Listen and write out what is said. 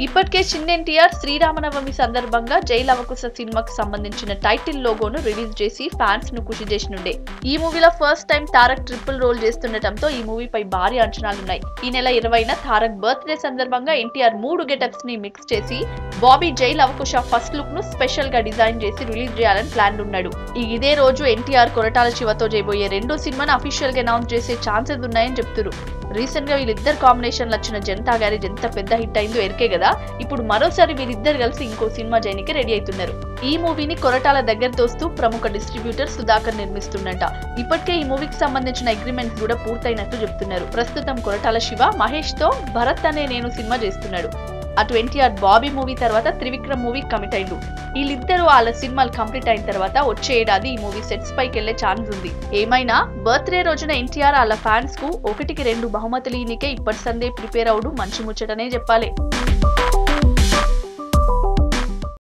ఇప్పటికే చిన్న ఎన్టీఆర్ శ్రీరామనవమి సందర్భంగా జై లవకుశ సినిమాకు సంబంధించిన టైటిల్ లోగోను రిలీజ్ చేసి ఫ్యాన్స్ ను ఖుషి చేసినుండే. ఈ మూవీలో first time Tarak triple role చేస్తుండటంతో ఈ మూవీపై భారీ అంచనాలున్నాయి. ఈ నెల 20న తారక్ బర్త్డే సందర్భంగా ఎన్టీఆర్ 3 గెటప్స్ ని మిక్స్ చేసి బాబీ జై లవకుశ ఫస్ట్ లుక్ ను స్పెషల్ గా డిజైన్ చేసి రిలీజ్ చేయాలని ప్లాన్ ఉన్నాడు. ఇదే రోజు ఎన్టీఆర్ కొరటాల శివతో చేయబోయే రెండో సినిమాను అఫీషియల్ గా అనౌన్స్ చేసే ఛాన్సెస్ ఉన్నాయని చెప్తున్నారు. రీసెంట్ గా వీళ్ళిద్దరు కాంబినేషన్ వచ్చిన జనతా గ్యారేజ్ ఎంత పెద్ద హిట్ అయిందో ఎరికే కదా. ఇప్పుడు మరోసారి వీరిద్దరు కలిసి ఇంకో సినిమా చేయడానికి రెడీ అవుతున్నారు. ఈ మూవీని కొరటాల దగ్గర తోస్తూ ప్రముఖ డిస్ట్రిబ్యూటర్ సుధాకర్ నిర్మిస్తుండట. ఇప్పటికే ఈ మూవీకి సంబంధించిన అగ్రిమెంట్స్ కూడా పూర్తయినట్టు చెప్తున్నారు. ప్రస్తుతం కొరటాల శివ మహేష్ తో భరత్ అనే నేను సినిమా చేస్తున్నాడు. అటు ఎన్టీఆర్ బాబీ మూవీ తర్వాత త్రివిక్రమ్ మూవీ కమిట్ అయిండు. వీళ్ళిద్దరూ వాళ్ళ సినిమాలు కంప్లీట్ అయిన తర్వాత వచ్చే ఏడాది ఈ మూవీ సెట్స్ పైకి వెళ్లే ఛాన్స్ ఉంది. ఏమైనా బర్త్డే రోజున ఎన్టీఆర్ వాళ్ళ ఫ్యాన్స్ కు 1కి 2 బహుమతులు ఈయనకే ఇప్పటి సందే ప్రిపేర్ అవుడు మంచి ముచ్చటనే చెప్పాలి.